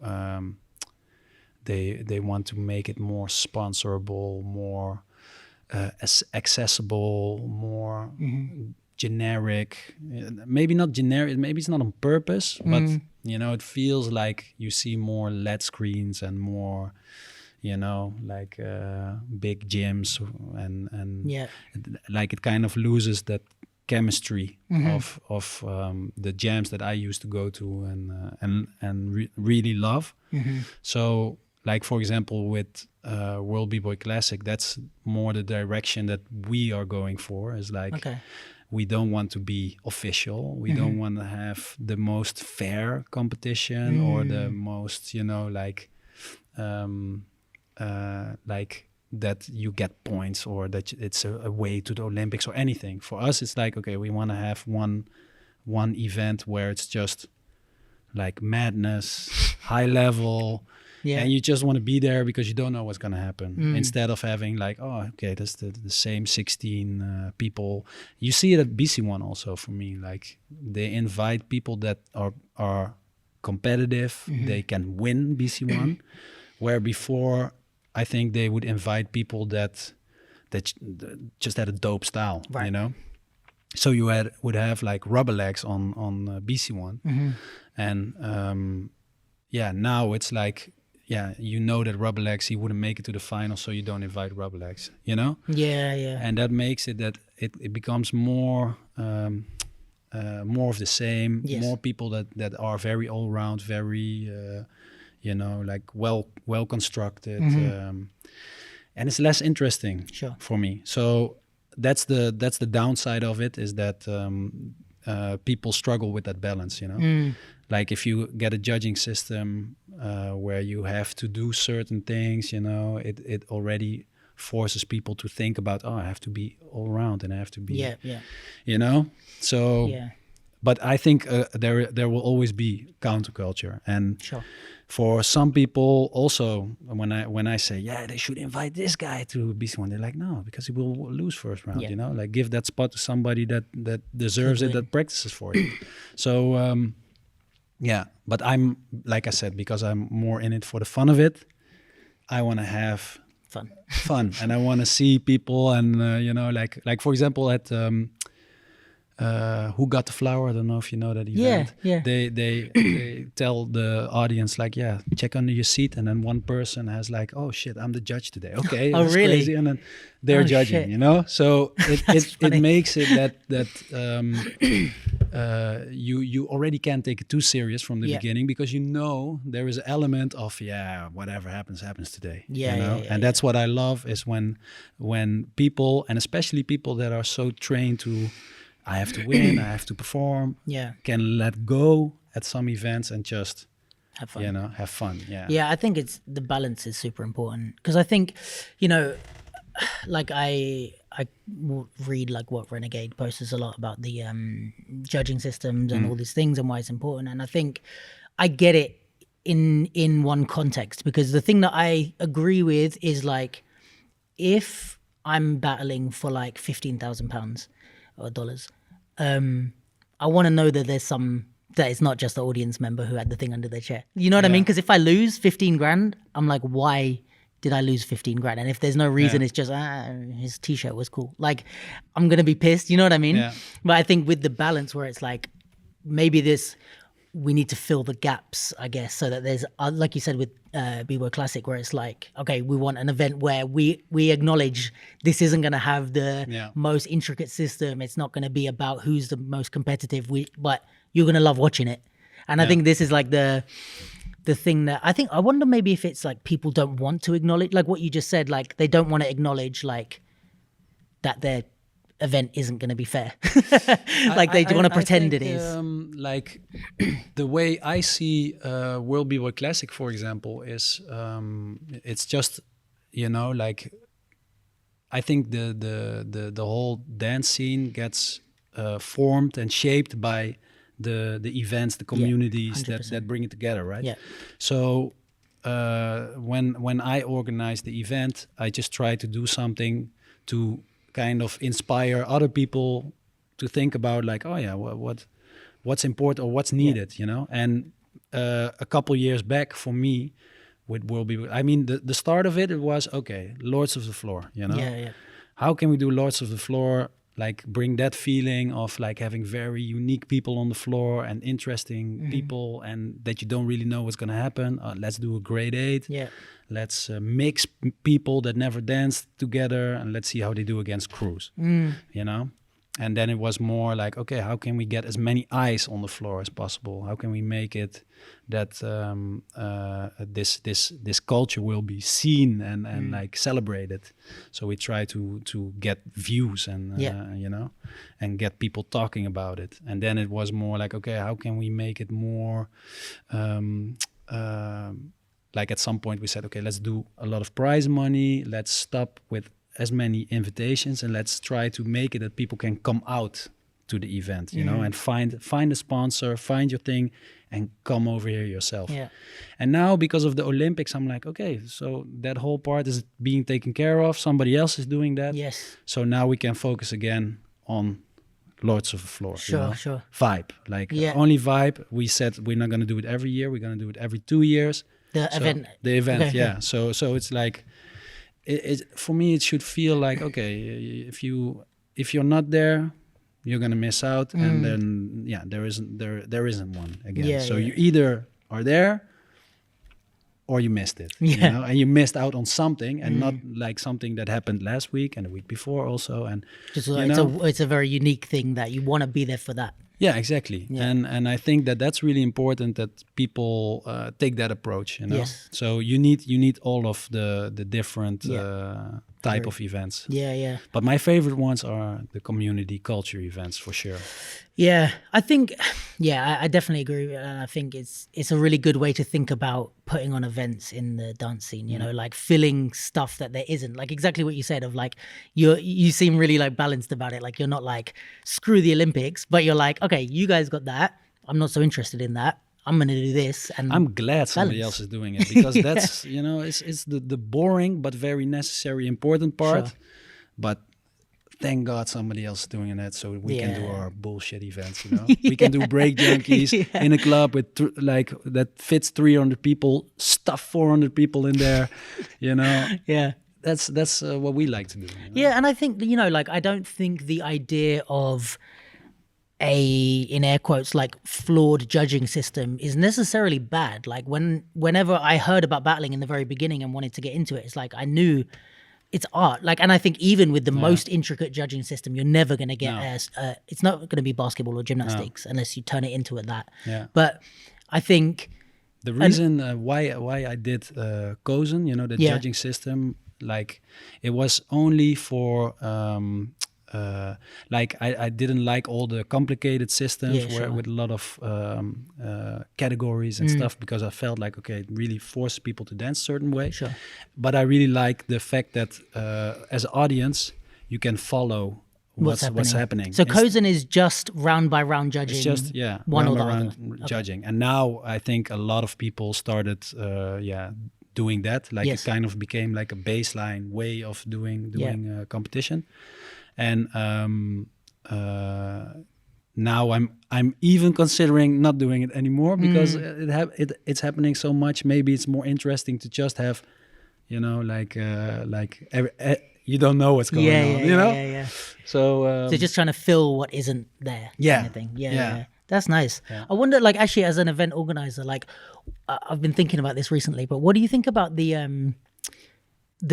they want to make it more sponsorable, more accessible, more generic. Maybe not generic. Maybe it's not on purpose, but you know, it feels like you see more LED screens and more, you know, like big gyms and like it kind of loses that chemistry of the jams that I used to go to and really love. So like for example with World B-Boy Classic, that's more the direction that we are going for, is like we don't want to be official. We don't want to have the most fair competition or the most, you know, like that you get points or that it's a way to the Olympics or anything. For us, it's like, okay, we want to have one event where it's just like madness, high level, and you just want to be there because you don't know what's going to happen. Instead of having like, oh, okay, that's the same 16 people. You see it at BC1 also for me. Like they invite people that are competitive. They can win BC1, where before I think they would invite people that just had a dope style, you know. So you would have like rubber legs on BC1, and now it's like, you know that rubber legs, he wouldn't make it to the final, so you don't invite rubber legs, you know. And that makes it that it becomes more of the same, more people that are very all round, very you know, like well constructed, and it's less interesting for me. So that's the downside of it, is that people struggle with that balance, you know. Like if you get a judging system where you have to do certain things, you know, it already forces people to think about, I have to be all around and I have to be, you know. So, but I think there will always be counterculture, and for some people also, when I say, they should invite this guy to BC1, they're like, no, because he will lose first round, you know, like give that spot to somebody that deserves it, that practices for it. So, but I'm, like I said, because I'm more in it for the fun of it, I want to have fun, and I want to see people, and you know, like for example at Who Got the Flower? I don't know if you know that event. They tell the audience like, check under your seat, and then one person has like, oh shit, I'm the judge today. Okay, oh that's really? Crazy. And then they're judging, shit. You know. So it makes it that you already can't take it too serious from the beginning, because you know there is an element of whatever happens today. You know? And that's what I love, is when people, and especially people that are so trained to, I have to win, I have to perform, can let go at some events and just have fun. You know, have fun. I think it's the balance is super important, because I think, you know, like I read like what Renegade posts a lot about the judging systems and all these things and why it's important, and I think I get it in one context, because the thing that I agree with is like, if I'm battling for like £15,000 or dollars, I want to know that that it's not just the audience member who had the thing under their chair. You know what I mean? Because if I lose 15 grand, I'm like, why did I lose 15 grand? And if there's no reason, it's just, his t-shirt was cool. Like, I'm going to be pissed. You know what I mean? But I think with the balance where it's like, maybe we need to fill the gaps, I guess, so that there's, like you said with B-Boy Classic, where it's like, okay, we want an event where we acknowledge this isn't going to have the most intricate system. It's not going to be about who's the most competitive, but you're going to love watching it. And I think this is like the thing that I wonder maybe if it's like people don't want to acknowledge, like what you just said, like they don't want to acknowledge like that their event isn't going to be fair. Like they want to pretend it is. Like the way I see World B-Boy Classic, for example, is it's just, you know, like I think the whole dance scene gets formed and shaped by the events, the communities that bring it together, right? So when I organize the event, I just try to do something to kind of inspire other people to think about like, what's important or what's needed, you know. And a couple years back for me with World B-Boy, I mean the start of it was okay, Lords of the Floor, you know. how can we do Lords of the Floor, like bring that feeling of like having very unique people on the floor and interesting people, and that you don't really know what's going to happen. Let's do a grade 8. Yeah. Let's mix people that never danced together, and let's see how they do against crews, you know? And then it was more like, okay, how can we get as many eyes on the floor as possible? How can we make it that this culture will be seen and like celebrated? So we try to get views and you know, and get people talking about it. And then it was more like, okay, how can we make it more like at some point we said, okay, let's do a lot of prize money. Let's stop with as many invitations, and let's try to make it that people can come out to the event, you know, and find a sponsor, find your thing, and come over here yourself. Yeah. And now because of the Olympics, I'm like, okay, so that whole part is being taken care of. Somebody else is doing that. Yes. So now we can focus again on Lords of the Floor. Sure, you know? sure. Vibe, like only vibe. We said we're not going to do it every year. We're going to do it every 2 years. The event. The event, Okay. yeah. So it's like, for me, it should feel like, okay, if you're not there, you're gonna miss out, and then there isn't one again. You either are there or you missed it. You know? And you missed out on something, and not like something that happened last week and the week before also. And Just it's a very unique thing that you want to be there for that. Yeah, exactly. Yeah. And I think that's really important that people take that approach, you know. Yes. So you need all of the different type of events. Yeah. But my favorite ones are the community culture events for sure. Yeah, I think, I definitely agree. And I think it's a really good way to think about putting on events in the dance scene, you know, like filling stuff that there isn't. Like exactly what you said of like, you seem really like balanced about it. Like you're not like, screw the Olympics, but you're like, okay, you guys got that. I'm not so interested in that. I'm going to do this. And I'm glad somebody else is doing it, because that's, you know, it's the boring but very necessary, important part. Sure. But thank God somebody else is doing that, so we can do our bullshit events, you know. We can do break junkies in a club with like that fits 300 people, stuff 400 people in there, you know. Yeah. That's what we like to do. You know? Yeah, and I think, you know, like I don't think the idea of in air quotes, like flawed judging system is necessarily bad. Like whenever I heard about battling in the very beginning and wanted to get into it, it's like I knew it's art. Like, and I think even with the most intricate judging system, you're never going to get it's not going to be basketball or gymnastics unless you turn it into that. Yeah. But I think the reason why I did Kozen, you know, the judging system, like it was only for like I didn't like all the complicated systems with a lot of categories and stuff, because I felt like, okay, it really forced people to dance a certain way. Sure. But I really like the fact that as an audience, you can follow what's happening. So Kozen is just round by round judging. It's just one round or the by other. round judging. And now I think a lot of people started doing that. Like it kind of became like a baseline way of doing competition. And now I'm even considering not doing it anymore, because it's happening so much. Maybe it's more interesting to just have, you know, like you don't know what's going on, you know. Yeah. So just trying to fill what isn't there. Kind of thing. Yeah. That's nice. Yeah. I wonder, like, actually, as an event organizer, like, I've been thinking about this recently. But what do you think about the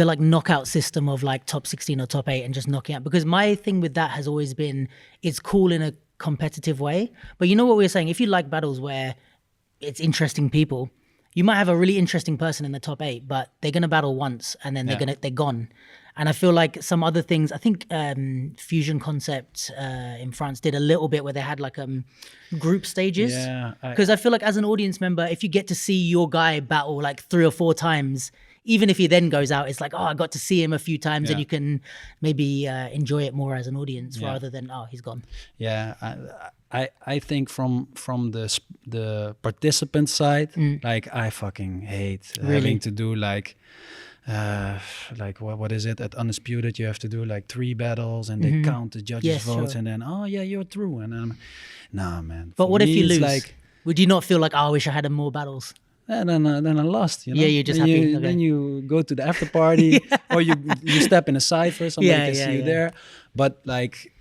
like knockout system of like top 16 or top 8 and just knocking out? Because my thing with that has always been, it's cool in a competitive way, but you know what we were saying, if you like battles where it's interesting people, you might have a really interesting person in the top 8, but they're going to battle once and then they're gone. And I feel like some other things, I think Fusion Concept in France did a little bit where they had like group stages. Because I feel like as an audience member, if you get to see your guy battle like 3 or 4 times, even if he then goes out, it's like, oh, I got to see him a few times, and you can maybe enjoy it more as an audience rather than, oh, he's gone. Yeah, I think from the participant side, like I fucking hate having to do like what is it at Undisputed? You have to do like 3 battles, and they count the judges' votes, and then you're through, and nah, man. But what if you lose? Like, would you not feel like, oh, I wish I had more battles? And then I lost, you know. Yeah, you're just then happy. You, Okay. Then you go to the after party, or you step in a cipher. Somebody can see you there. But like,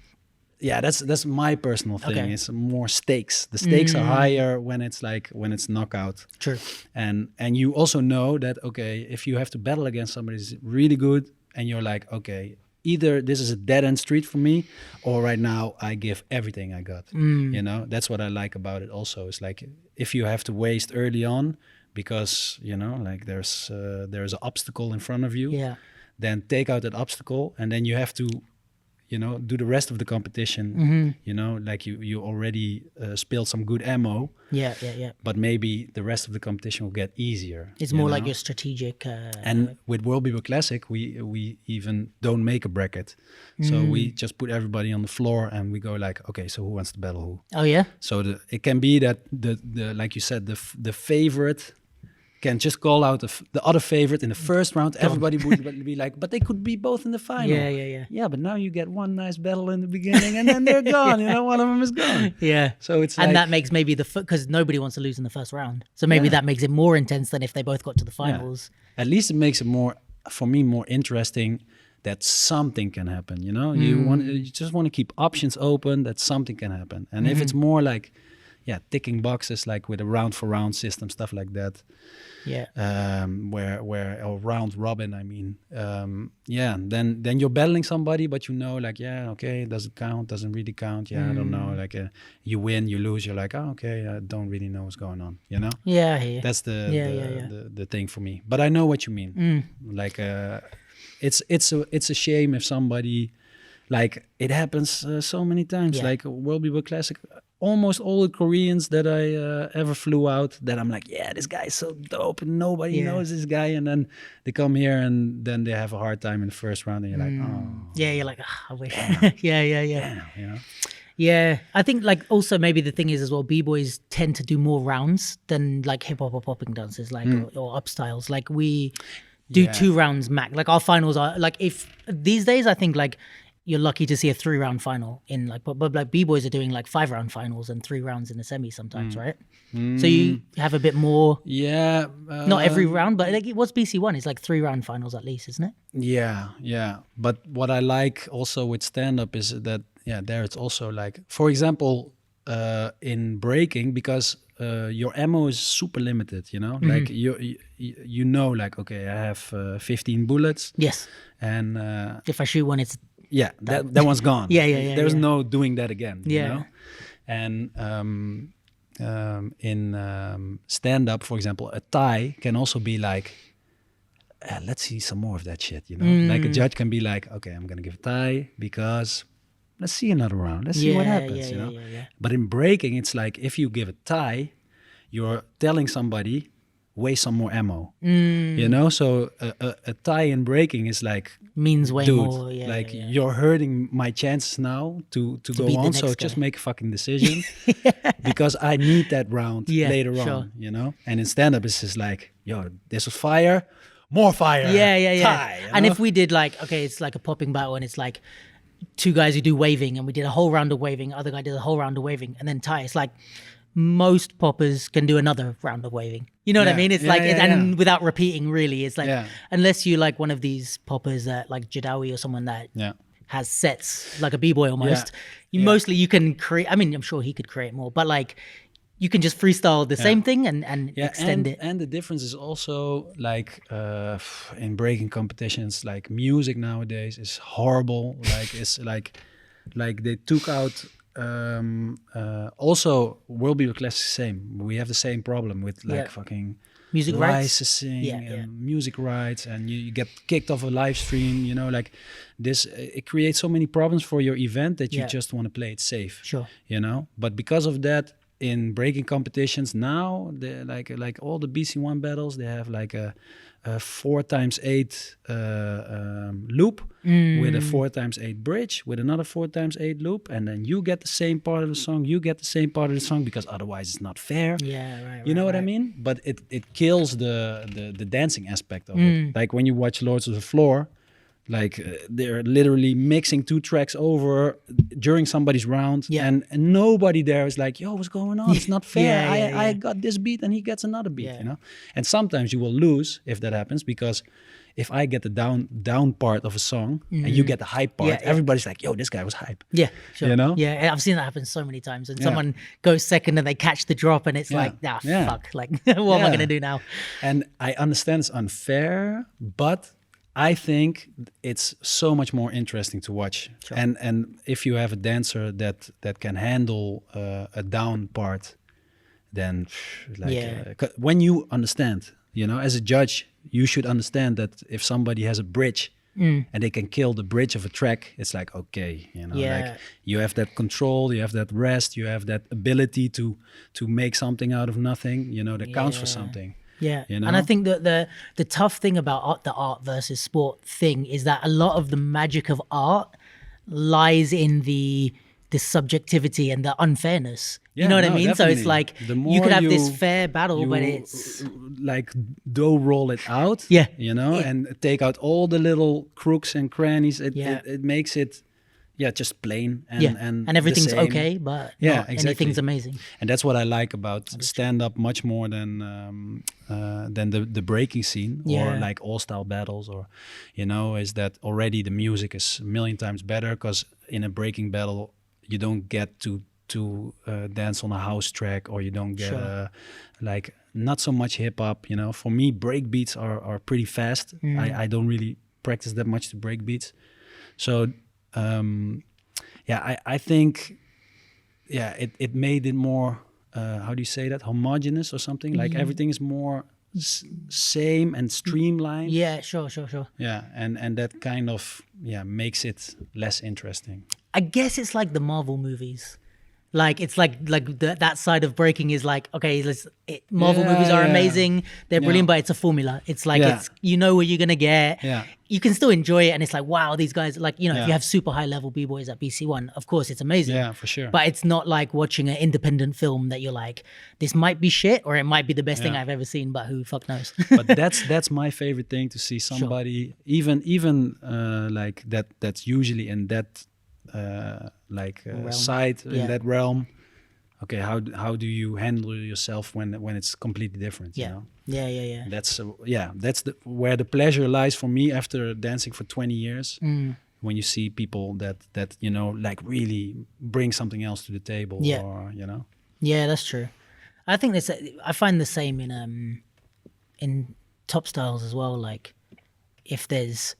yeah, that's my personal thing. Okay. It's more stakes. The stakes are higher when it's knockout. True. And you also know that, okay, if you have to battle against somebody who's really good, and you're like, okay, either this is a dead end street for me, or right now I give everything I got. You know, that's what I like about it. Also, it's like if you have to waste early on because you know, like there's an obstacle in front of you. Yeah. Then take out that obstacle, and then you have to, you know, do the rest of the competition. You know, like you already spilled some good ammo. Yeah. But maybe the rest of the competition will get easier. It's more like your strategic. And with World Beaver Classic, we even don't make a bracket. So we just put everybody on the floor and we go like, okay, so who wants to battle who? Oh yeah. So it can be that the like you said, the favorite can just call out the other favorite in the first round. Everybody would be like, but they could be both in the final. Yeah. Yeah, but now you get one nice battle in the beginning and then they're gone. You know, one of them is gone. Yeah. So it's and like, that makes maybe because nobody wants to lose in the first round. So maybe that makes it more intense than if they both got to the finals. At least it makes it more, for me, more interesting that something can happen. You know, you just want to keep options open that something can happen. And if it's more like, ticking boxes, like with a round for round system, stuff like that. Yeah. Where or round robin, I mean, then you're battling somebody, but you know, like, okay, does it count? Doesn't really count. I don't know. Like, you win, you lose. You're like, oh, okay, I don't really know what's going on. You know? Yeah, I hear you. That's the thing for me. But I know what you mean. Like, it's a shame if somebody, like, it happens so many times. Yeah. Like World Beaver Classic. Almost all the Koreans that I ever flew out, that I'm like, this guy is so dope and nobody knows this guy. And then they come here and then they have a hard time in the first round and you're like, oh. Yeah, you're like, I wish. Yeah. Damn, you know? Yeah, I think like also maybe the thing is as well, b-boys tend to do more rounds than like hip hop or popping dances, like or up styles. Like we do 2 rounds max. Like our finals are like, if these days I think like you're lucky to see a 3-round final in like, but like b-boys are doing like 5-round finals and 3 rounds in the semi sometimes, right? So you have a bit more. Yeah. Not every round, but like what's BC1? It's like 3-round finals at least, isn't it? Yeah. But what I like also with stand-up is that, there it's also like, for example, in breaking, because your ammo is super limited, you know? Like you know, like, okay, I have 15 bullets. Yes. And if I shoot one, it's that one's gone. Yeah. There's no doing that again. Yeah. You know? And in stand-up, for example, a tie can also be like, let's see some more of that shit, you know? Like a judge can be like, okay, I'm gonna give a tie because let's see another round. Let's see what happens, you know? Yeah. But in breaking, it's like if you give a tie, you're telling somebody, waste some more ammo, you know? So a tie in breaking is like, means way dude, more. You're hurting my chances now to go on. So just make a fucking decision because I need that round later on, you know? And in stand-up, it's just like, yo, this was fire, more fire. Tie, and if we did like, okay, it's like a popping battle and it's like 2 guys who do waving and we did a whole round of waving, other guy did a whole round of waving and then tie. It's like most poppers can do another round of waving. You know what I mean? It's and without repeating really, it's like, unless you like one of these poppers that like Jadawi or someone that has sets like a b-boy almost, mostly you can create, I mean, I'm sure he could create more, but like you can just freestyle the same thing and extend it. And the difference is also like in breaking competitions, like music nowadays is horrible. Like it's like they took out also World Beaver Classic same. We have the same problem with like fucking music licensing and music rights, and you get kicked off a live stream, you know, like this. It creates so many problems for your event that you just want to play it safe. Sure. You know, but because of that, in breaking competitions now, they like all the BC1 battles, they have like a 4x8 loop with a 4x8 bridge with another 4x8 loop, and then you get the same part of the song, you get the same part of the song, because otherwise it's not fair. You know what I mean? But it kills the dancing aspect of it. Like when you watch Lords of the Floor, Like they're literally mixing 2 tracks over during somebody's round, Yeah. and nobody there is like, "Yo, what's going on? It's not fair. Yeah, I got this beat and he gets another beat." Yeah. You know. And sometimes you will lose if that happens, because if I get the down part of a song and you get the hype part, everybody's like, "Yo, this guy was hype." Yeah, sure. You know? Yeah, I've seen that happen so many times. And someone goes second and they catch the drop, and it's like, fuck. Like, what am I gonna do now? And I understand it's unfair, but I think it's so much more interesting to watch. Sure. And if you have a dancer that can handle a down part, then when you understand, you know, as a judge, you should understand that if somebody has a bridge and they can kill the bridge of a track, it's like, okay, you know, like you have that control, you have that rest, you have that ability to make something out of nothing, you know, that counts for something. Yeah, you know? And I think that the tough thing about the art versus sport thing is that a lot of the magic of art lies in the subjectivity and the unfairness. Yeah, you know what I mean? Definitely. So it's like The more you could have this fair battle, but it's like roll it out. Yeah, you know, and take out all the little crooks and crannies. It makes it. Yeah, just plain and everything's okay, but exactly. anything's amazing. And that's what I like about stand-up much more than the breaking scene or like all-style battles, or you know, is that already the music is a million times better, because in a breaking battle you don't get to dance on a house track, or you don't get like not so much hip-hop. You know, for me break beats are pretty fast. I don't really practice that much to break beats, so. I think it made it more how do you say that, homogeneous or something, like everything is more same and streamlined. Sure and that kind of makes it less interesting. I guess it's like the Marvel movies. Like it's like that side of breaking is like, okay, Marvel movies are amazing, they're brilliant, but it's a formula. It's like it's, you know what you're gonna get. You can still enjoy it, and it's like, wow, these guys, like, you know, if you have super high level b-boys at BC1, of course it's amazing. Yeah, for sure. But it's not like watching an independent film that you're like, this might be shit or it might be the best thing I've ever seen, but who fuck knows. But that's my favorite thing, to see somebody even like that's usually in that side, in that realm. Okay, how do you handle yourself when it's completely different? You know? Yeah. That's where the pleasure lies for me after dancing for 20 years. When you see people that you know, like really bring something else to the table, or you know. Yeah, that's true. I think I find the same in top styles as well. Like if there's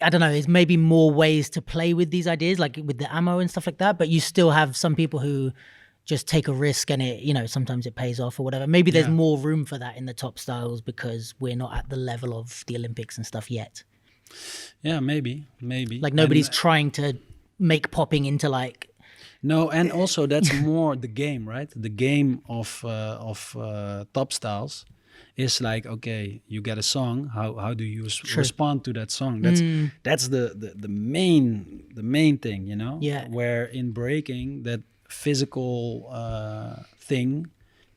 I don't know, there's maybe more ways to play with these ideas, like with the ammo and stuff like that, but you still have some people who just take a risk, and it, you know, sometimes it pays off or whatever. Maybe there's more room for that in the top styles because we're not at the level of the Olympics and stuff yet. Yeah, maybe. Like nobody's trying to make popping into like... No, and also that's more the game, right? The game of top styles is like, okay, you get a song. How do you respond to that song? That's the main thing, you know. Yeah. Where in breaking, that physical thing,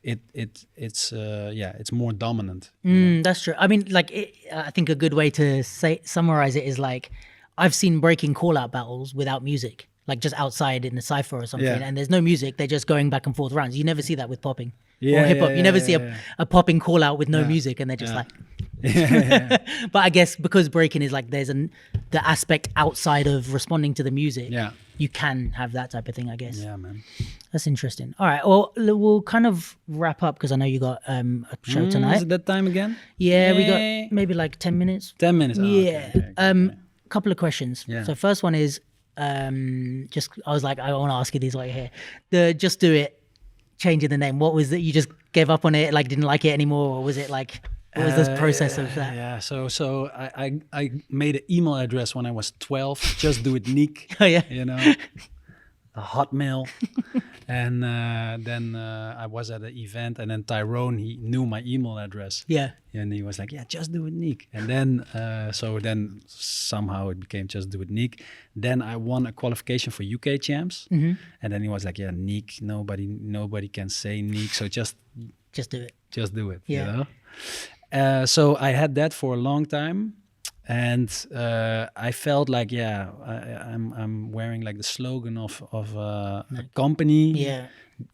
it's more dominant. That's true. I mean, like I think a good way to summarize it is like, I've seen breaking call-out battles without music, like just outside in the cypher or something, and there's no music. They're just going back and forth rounds. You never see that with popping or hip hop. You never see a popping call-out with no music, and they're just like. But I guess because breaking is like, there's the aspect outside of responding to the music. You can have that type of thing, I guess. Yeah, man. That's interesting. All right, well, we'll kind of wrap up because I know you got a show tonight. Is it that time again? Yeah, we got maybe like 10 minutes. 10 minutes. Oh, yeah. Okay. Couple of questions. Yeah. So first one is, I was like, I want to ask you these while you're here. The Just Do It, changing the name. What was it? You just gave up on it, like didn't like it anymore, or was it like? What was the process of that? Yeah, so I made an email address when I was 12. Just Do It Niek. Oh yeah. You know, a Hotmail. And then I was at an event, and then Tyrone, he knew my email address. Yeah. And he was like, yeah, Just Do It Niek. And then then somehow it became Just Do It Niek. Then I won a qualification for UK champs. And then he was like, yeah, Niek, nobody can say Niek, so just do it. Just do it. Yeah. You know? So I had that for a long time, And I felt like, I'm wearing like the slogan of a company. Yeah.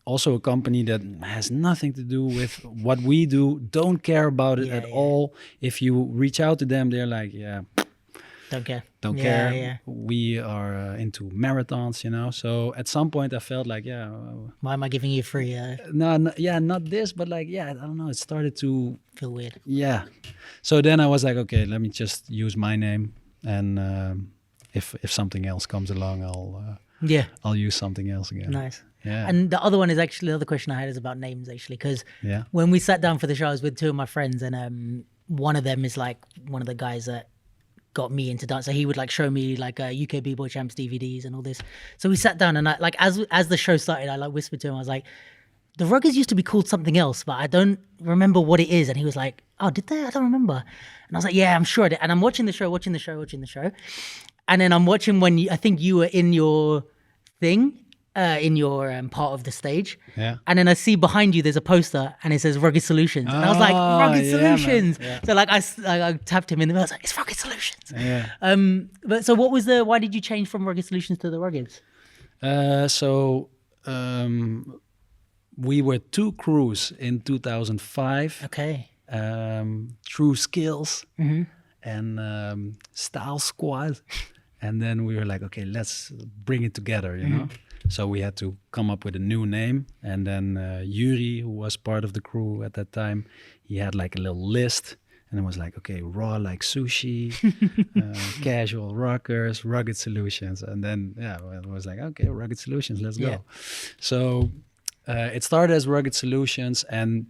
Also a company that has nothing to do with what we do, don't care about it at all. If you reach out to them, they're like, don't care. Yeah. We are into marathons, you know. So at some point I felt like, why am I giving you free? not this, but like, I don't know. It started to feel weird. Yeah. So then I was like, okay, let me just use my name, and if something else comes along, I'll use something else again. Nice. Yeah. And the other one is actually, the other question I had is about names, actually, because when we sat down for the show, I was with two of my friends, and one of them is like one of the guys that got me into dance. So he would like show me like UK B-Boy Champs DVDs and all this. So we sat down, and I like as the show started, I like whispered to him, I was like, the Ruggeds used to be called something else, but I don't remember what it is. And he was like, oh, did they? I don't remember. And I was like, yeah, I'm sure I did. And I'm watching the show. And then I'm watching when I think you were in your thing, in your part of the stage. Yeah. And then I see behind you there's a poster and it says Rugged Solutions. And I was like, Rugged Solutions. Yeah. So like I tapped him in the middle. I was like, it's Rugged Solutions. Yeah. But so why did you change from Rugged Solutions to the Ruggeds? We were two crews in 2005. Okay. True Skills and Style Squad. And then we were like, okay, let's bring it together, you know? So we had to come up with a new name. And then Yuri, who was part of the crew at that time, he had like a little list. And it was like, okay, raw like sushi, casual rockers, rugged solutions. And then, it was like, okay, rugged solutions, let's go. So it started as Rugged Solutions, and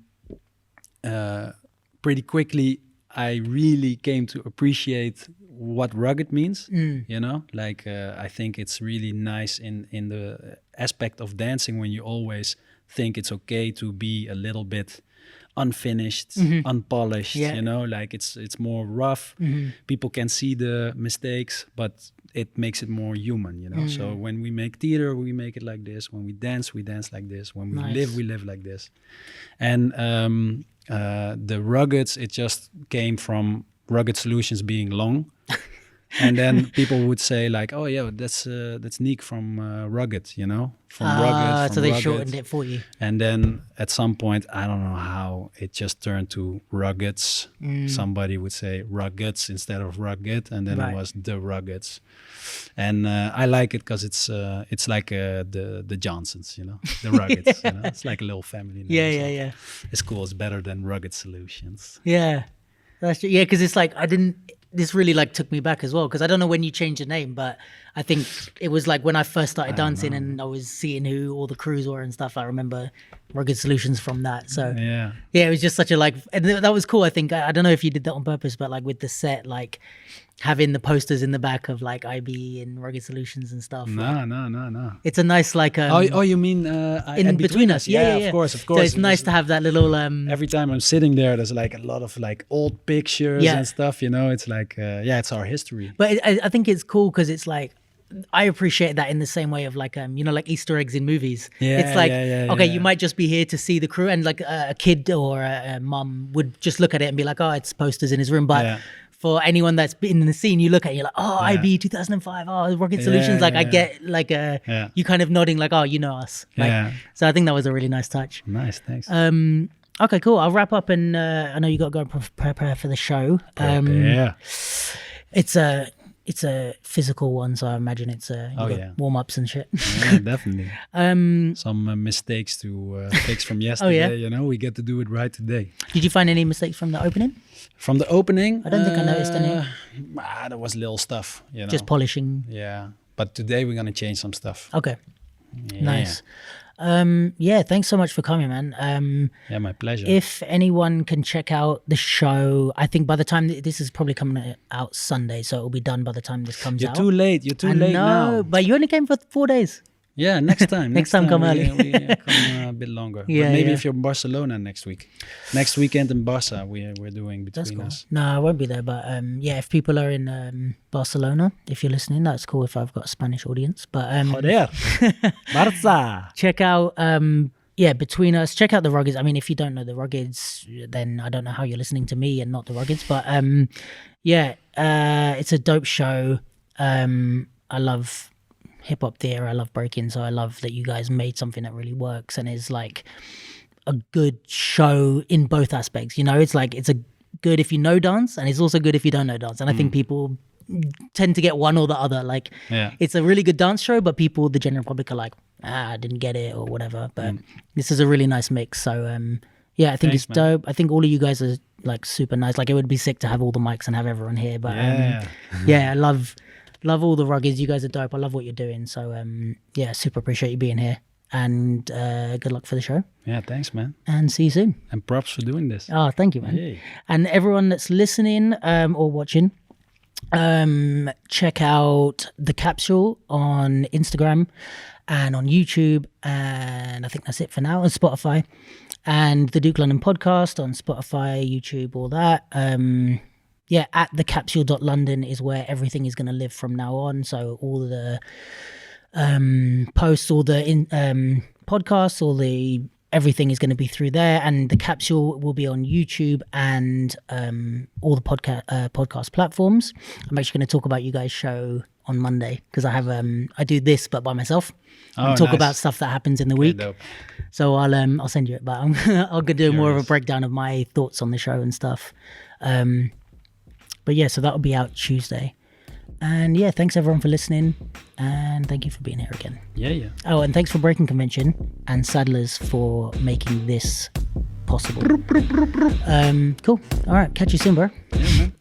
pretty quickly I really came to appreciate what rugged means. You know, like I think it's really nice in the aspect of dancing when you always think it's okay to be a little bit unfinished, unpolished, you know, like it's more rough. People can see the mistakes, but it makes it more human, you know. So when we make theater, we make it like this. When we dance like this. When we live, we live like this. And the ruggeds, it just came from Rugged Solutions being long. And then people would say like, oh yeah, that's Niek from Rugged, you know, from Rugged. So they Rugged. shortened it for you. And then at some point, I don't know how, it just turned to Ruggeds. Somebody would say Ruggeds instead of Rugged, and then it was the Ruggeds. And I like it because it's like the Johnsons, you know, the Ruggeds. You know? It's like a little family name. Yeah. It's cool. It's better than Rugged Solutions. Yeah, that's true. Yeah, because it's like this really like took me back as well, because I don't know when you changed your name, but I think it was like when I first started dancing and I was seeing who all the crews were and stuff. I remember Rugged Solutions from that. So yeah, it was just such a like, and that was cool. I think I don't know if you did that on purpose, but like with the set, like having the posters in the back of like IB and Rugged Solutions and stuff. No. It's a nice like you mean in between us? Yeah, of course. So it's nice to have that little every time I'm sitting there, there's like a lot of like old pictures and stuff, you know. It's like it's our history. But I think it's cool because it's like, I appreciate that in the same way of like you know, like Easter eggs in movies. It's like you might just be here to see the crew, and like a kid or a mum would just look at it and be like, oh, it's posters in his room. But for anyone that's been in the scene, you look at it, you're like, oh, IB 2005, oh, Rugged Solutions. Like I get like you kind of nodding like, oh, you know us. Like, so I think that was a really nice touch. Nice, thanks. Okay, cool. I'll wrap up, and I know you got to go prepare for the show. It's a physical one, so I imagine it's warm-ups and shit. Yeah, definitely. Some mistakes to fix from yesterday. You know, we get to do it right today. Did you find any mistakes from the opening? From the opening? I don't think I noticed any. There was little stuff, you know. Just polishing. Yeah, but today we're going to change some stuff. Okay, nice. Thanks so much for coming, man. My pleasure. If anyone can check out the show, I think by the time this is probably coming out Sunday, so it'll be done by the time this comes out. You're too late now. But you only came for 4 days. Yeah, next time. next time come early. We come a bit longer. But maybe if you're in Barcelona next weekend in Barca, we're doing between us. No, I won't be there. But if people are in Barcelona, if you're listening, that's cool if I've got a Spanish audience. But Joder, Barca. Check out yeah, between us, check out the Ruggeds. I mean, if you don't know the Ruggeds, then I don't know how you're listening to me and not the Ruggeds. But yeah, it's a dope show. I love hip hop theater. I love breaking, so I love that you guys made something that really works and is like a good show in both aspects. You know, it's like it's a good if you know dance, and it's also good if you don't know dance. And I think people tend to get one or the other. Like, it's a really good dance show, but people, the general public, are like, I didn't get it or whatever. But this is a really nice mix. So yeah, I think it's dope. I think all of you guys are like super nice. Like, it would be sick to have all the mics and have everyone here. But yeah, I love all the Ruggeds. You guys are dope. I love what you're doing. So yeah, super appreciate you being here. And good luck for the show. Yeah, thanks, man. And see you soon. And props for doing this. Oh, thank you, man. Yay. And everyone that's listening or watching, check out The Capsule on Instagram and on YouTube. And I think that's it for now, on Spotify. And the Duke London podcast on Spotify, YouTube, all that. Yeah, at thecapsule.london is where everything is going to live from now on. So all the posts, all the podcasts, all the everything is going to be through there, and the capsule will be on YouTube and all the podcast platforms. I'm actually going to talk about you guys' show on Monday because I have I do this but by myself. And talk about stuff that happens in the week. Dope. So I'll send you it, but I'll do more of a breakdown of my thoughts on the show and stuff. But yeah, so that'll be out Tuesday. And yeah, thanks everyone for listening, and thank you for being here again. Yeah. Oh, and thanks for Breakin Convention and Sadler's for making this possible. Cool. All right, catch you soon, bro. Yeah, man.